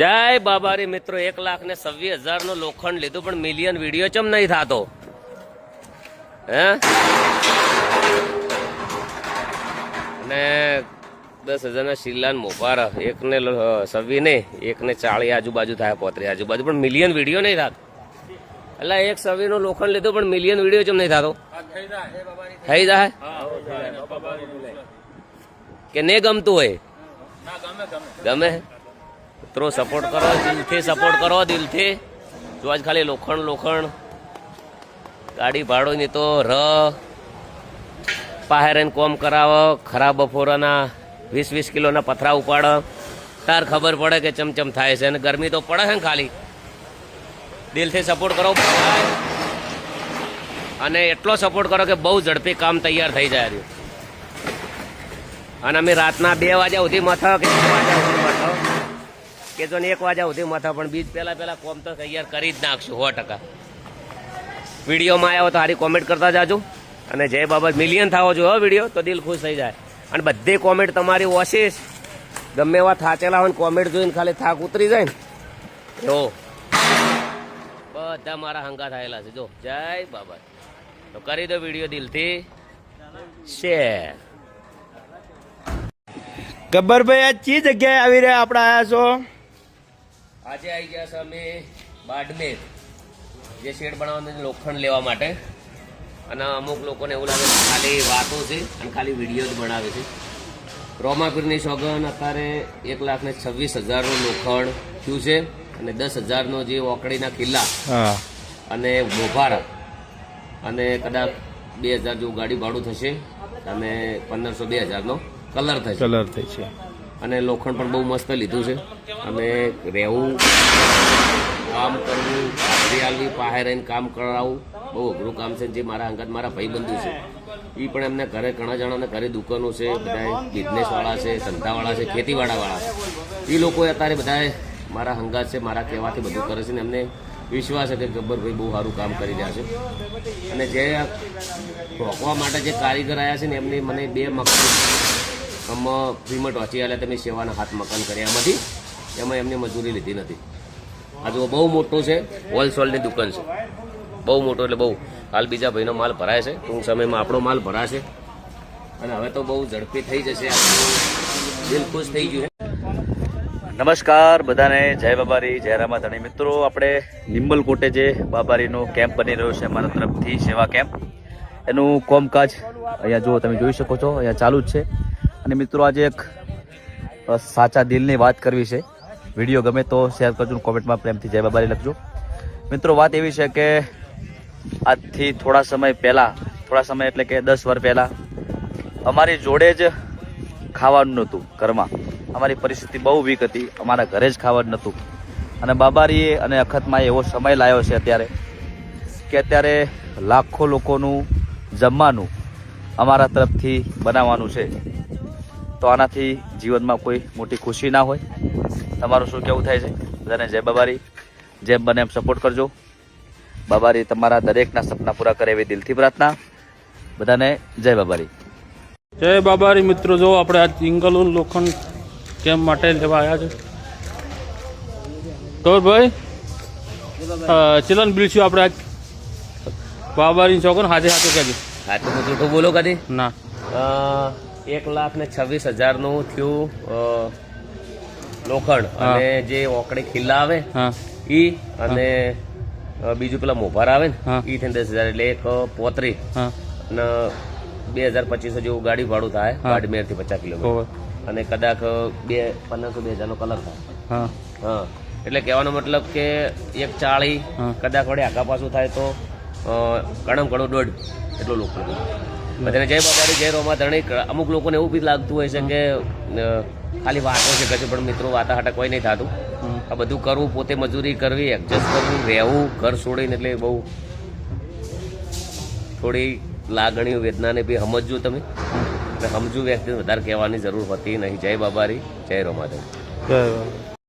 જય બાબારી મિત્રો 1,26,000 નો લોખંડ લીધું પણ મિલિયન વિડીયો ચમ નહીં થતો હે અને 10,000 ના શિલાન મોપાર એકને 26 ને એકને 40 આજુબાજુ થાય 35 આજુબાજુ પણ મિલિયન વિડીયો નહીં થતો એટલે 1,26 નો લોખંડ લીધું પણ મિલિયન વિડીયો ચમ નહીં થતો થઈ જાય કે નહીં ગમતું હોય ગમે મિત્રો સપોર્ટ કરો દિલથી સપોર્ટ કરો દિલથી જો આજ ખાલી લોખંડ ગાડી ભાડો ની તો પાહેરેન કોમ કરાવો ખરાબ બપોરના 20 કિલોના પથરા ઉપાડો તાર ખબર પડે કે ચમચમ થાય છે અને ગરમી તો પડે છે ને ખાલી દિલથી સપોર્ટ કરો અને એટલો સપોર્ટ કરો કે બહુ ઝડપી કામ તૈયાર થઈ જાય રહ્યું અને અમે રાતના 2 વાગ્યા સુધી મથા કે 1 વાગ્યા સુધી મથા કે જો 1 વાગ્યા સુધી મથા પણ બીજ પહેલા કોમ તો તૈયાર કરી જ નાખશું 100%. વિડીયોમાં આવ્યા તો સારી કોમેન્ટ કરતા જાજો અને જય બાબા મિલિયન થાવો જો વિડીયો તો દિલ ખુશ થઈ જાય અને બધી કોમેન્ટ તમારી ઓશિશ ગમે એવા થાચેલા હોય કોમેન્ટ જોઈને ખાલી થાક ઉતરી જાય ને જો બધા મારા હંગા થયેલા છે જો જય બાબા તો કરી દો વિડીયો દિલથી શેર. ગબ્બરભાઈ આ ચી જગ્યાએ આવી રહ્યા આપણે આયા છો? આજે આવી ગયા છે અમે બાડમેર જે શેડ બનાવવાનું લોખંડ લેવા માટે અને અમુક લોકોને એવું લાગે છે ખાલી વાતો છે અને ખાલી વિડીયો જ બનાવે છે. રોમાપીરની સોગન અત્યારે 1,26,000 નું લોખંડ થયું છે અને 10,000 નો જે ઓકડીના કિલ્લા અને મોભાર અને કદાચ 2,000 જેવું ગાડી ભાડું થશે અને 1,500-2,000 નો કલર થશે અને લોખંડ પણ બહુ મસ્ત લીધું છે. અમે રહેવું કામ કરવું હરિયાળી પાસે રહીને કામ કરાવવું બહુ અઘરું કામ છે. જે મારા અંગત મારા ભાઈબંધુ છે એ પણ એમને ઘરે ઘણા જણાને ઘરે દુકાનો છે બધા બિઝનેસવાળા છે ધંધાવાળા છે ખેતીવાળાવાળા છે એ લોકો અત્યારે બધા મારા હંગાત છે મારા કહેવાથી બધું કરે છે ને એમને વિશ્વાસ છે કે ગબ્બરભાઈ બહુ સારું કામ કરી રહ્યા છે અને જે રોકવા માટે જે કારીગર આવ્યા છે ને એમની મને 2 મકાન ફ્રીમાં ટોચી આલે તમે સેવાના હાથ મકાન કર્યા એમાંથી એમાં એમની મજૂરી લીધી નથી. આ જો બહુ મોટું છે હોલસેલની દુકાન છે બહુ મોટો એટલે બહુ હાલ બીજા ભાઈનો માલ ભરાય છે ટૂંક સમયમાં આપણો માલ ભરાશે અને હવે તો બહુ ઝડપી થઈ જશે દિલ ખુશ થઈ ગયું. નમસ્કાર બધાને જય બાબારી જય રામાધણી મિત્રો આપણે નિંબલકોટે જે બાબારીનો કેમ્પ બની રહ્યો છે અમારા તરફથી સેવા કેમ્પ એનું કોમકાજ અહીંયા જો તમે જોઈ શકો છો અહીંયા ચાલુ જ છે અને મિત્રો આજે એક સાચા દિલની વાત કરવી છે. વિડીયો ગમે તો શેર કરજો કોમેન્ટમાં પ્રેમથી જય બાબારી લખજો. મિત્રો વાત એવી છે કે આજથી થોડા સમય એટલે કે 10 વર્ષ પહેલાં અમારી જોડે જ ખાવાનું નહોતું ઘરમાં. અમારી પરિસ્થિતિ બહુ વીક હતી અમારા ઘરે જ ખાવાનું નહોતું અને બાબારીએ અને અખતમાં એવો સમય લાવ્યો છે અત્યારે લાખો લોકોનું જમવાનું અમારા તરફથી બનાવવાનું છે. તો આનાથી જીવનમાં કોઈ મોટી ખુશી ના હોય. તમારું શું કહેવું થાય છે? બધાને જય બાબારી. જેમ બને એમ સપોર્ટ કરજો. બાબારી તમારા દરેકના સપના પૂરા કરે એવી દિલથી પ્રાર્થના. બધાને જય બાબારી. જય બાબારી મિત્રો જો આપણે આ જિંગલ લોખંડ કેમ માટે લેવા આવ્યા છે ગૌરભાઈ ચલન બિલ છું આપણે બાબારી ચોકન હાથે કહેજો હાથે જૂઠું બોલો કદી ના 1,26,000 નું થયું લોખંડ અને જે ઓકડી ખિલ્લા આવે ઈ અને બીજું પેલા મોભાર આવે ને ઈ થઈને 10,000 એટલે એક 35 અને 2,025 જેવું ગાડી ભાડું થાય બાડમેર થી 50 કિલોમીટર અને કદાચ 1,500-2,000 નો કલર થાય. હા એટલે કહેવાનો મતલબ કે 1,40 કદાચ વડે આગા પાછું થાય તો ઘણું 1.5 એટલું લોખંડ. બધાને જય બાબારી જય રોમાધણી. અમુક લોકોને એવું બી લાગતું હોય છે કે ખાલી વાતો છે કશું પણ મિત્રો વાતાહાટા કોઈ નહીં થતું. આ બધું કરવું પોતે મજૂરી કરવી એડજસ્ટ કરવું રહેવું ઘર છોડીને એટલે બહુ થોડી લાગણીઓ વેદનાને બી સમજજો તમે સમજુ વ્યક્તિને વધારે કહેવાની જરૂર હોતી નહીં. જય બાબારી જય રોમાધણી. જય બાબા.